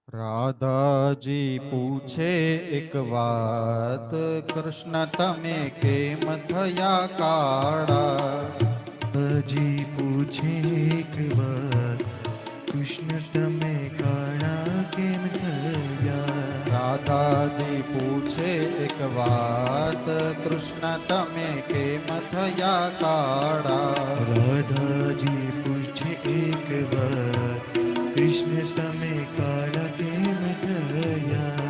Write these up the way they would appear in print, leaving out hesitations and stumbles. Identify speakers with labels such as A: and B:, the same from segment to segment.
A: રાધાજી પૂછે એક વાત, કૃષ્ણ તમે કેમ થયા કાળા?
B: હજી પૂછે એક વાર, કૃષ્ણ તમે કાળા કેમ થયા?
A: રાધાજી પૂછે એક વાત, કૃષ્ણ તમે કેમ થયા કાળા?
B: રાધાજી પૂછે એક વાર, કૃષ્ણ તમે કાળા કેમ થયા?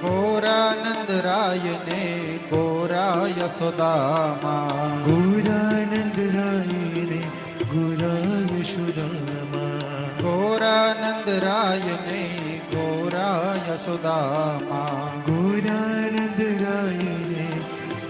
A: ગોરાનંદ રાય ને ગોરા યશોદામાં,
B: ગોરાનંદ રાય રે ગોરા યશોદામાં,
A: ગોરાનંદ રાય ને ગોરા યશોદામાં,
B: ગોરાનંદ રાય રે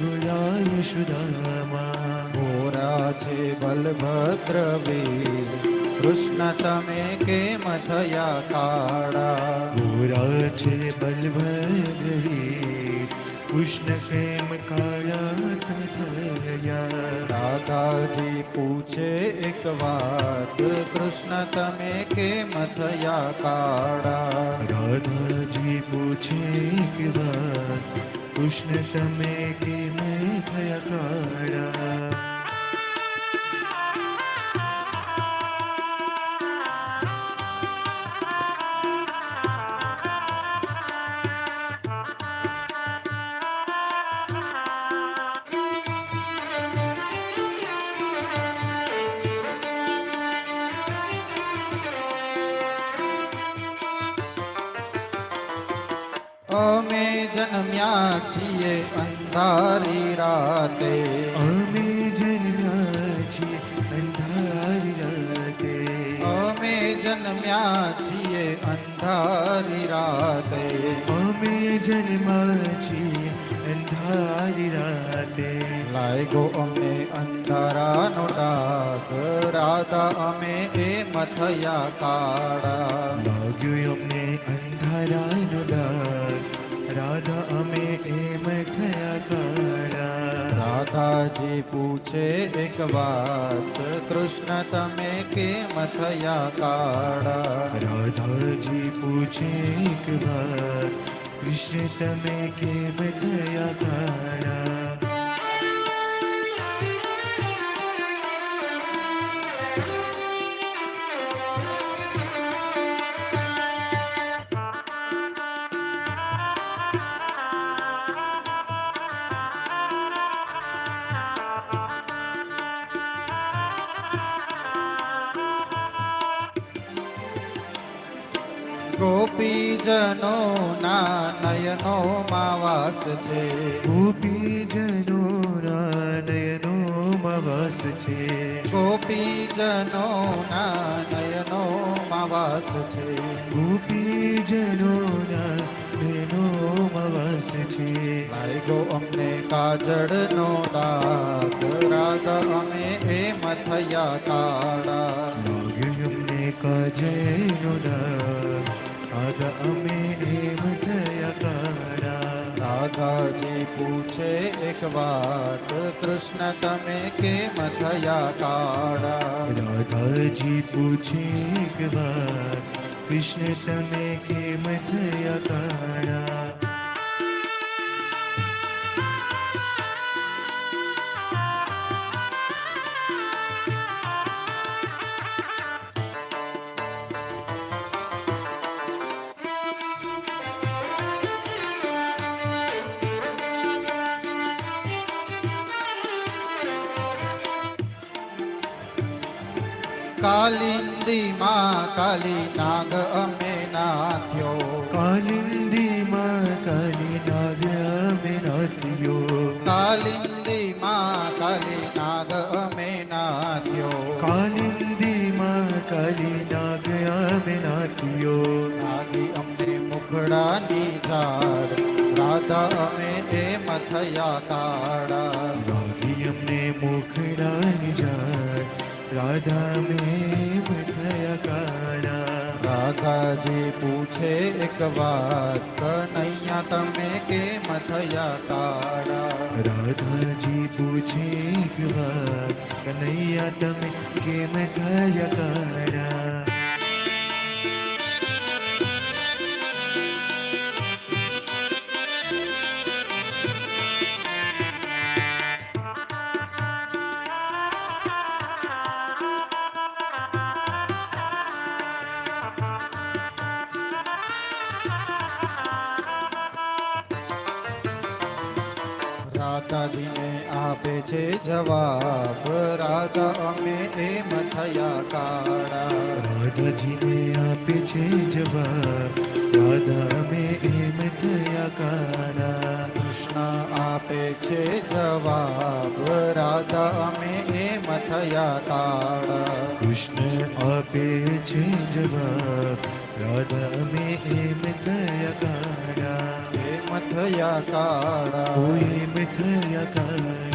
B: ગોરા યશોદામાં.
A: ગોરા છે બલભદ્ર વીર, કૃષ્ણ તમે કેમ થયા કાળા?
B: ગોરા છે બલભદ્ર વીર, કૃષ્ણ કેમ કાળા તમે થયા?
A: રાધાજી પૂછે એક વાત, કૃષ્ણ તમે કેમ થયા કાળા?
B: રાધાજી પૂછે એક વાર, કૃષ્ણ તમે કેમ થયા કાળા?
A: અમે જન્મ્યા છીએ અંધારી રાતે,
B: અમે જન્મ્યા છીએ અંધારી રાતે,
A: અમે જન્મ્યા છીએ અંધારી રાતે,
B: અમે જન્મ્યા છીએ અંધારી રાતે.
A: લાગ્યો અમને અંધારાનો ડાક, રાધા અમે એમ થયા કાળા?
B: લાગ્યું અમને અંધારાનો ડાક, રાધા અમે એમ થયા કાળા?
A: રાધાજી પૂછે એક વાત, કૃષ્ણ તમે કેમ થયા કાળા?
B: રાધાજી પૂછે એક વાર, કૃષ્ણ તમે કેમ થયા કાળા?
A: ગોપીજનો ના નયનો માં વાસ છે,
B: ગોપીજનો નયનોમાં વાસ છે,
A: ગોપીજનો ના નયનો માં વાસ છે,
B: ગોપીજનો નયનોમાં વાસ છે.
A: લાગ્યો અમને કાજળનો ડાક, રાધા અમે એમ થયા કાળા?
B: લાગ્યું અમને કાજળનો ડાક, રાધા અમે એમ થયા કાળા?
A: રાધાજી પૂછે એક વાત, કૃષ્ણ તમે કેમ થયા કાળા?
B: રાધાજી પૂછે એક વાર, કૃષ્ણ તમે કેમ થયા કાળા?
A: કાલિંદી માં કાલી નાગ અમે નાથ્યો,
B: કાલિંદીમાં કાલી નાગ અમે નાથ્યો,
A: કાલિંદી માં કાલી નાગ અમે નાથ્યો,
B: કાલિંદીમાં કાલી નાગ અમે નાથ્યો,
A: નાગી અમને મુખડાની ઝાડ, રાધા અમે એમ થયા કાળા
B: લાગી અમને મુખડાની જાય રાધા મેં થયા કાળા
A: રાધાજી પૂછે એક વાત કનૈયા તમે કેમ થયા કાળા
B: રાધાજી પૂછે એક વાત કનૈયા તમે કેમ થયા કાળા
A: રાધાજીને આપે છે જવાબ રાધા અમે એમ થયા કાળા
B: રાધાજીને આપે છે જવાબ રાધા મેં એમ થયા કાળા
A: કૃષ્ણ આપે છે જવાબ રાધા અમે એમ થયા કાળા
B: કૃષ્ણ આપે છે જવાબ રાધા મેં એમ થયા કાળા
A: એમ થયા કાળા
B: ઓ એમ થયા કાળા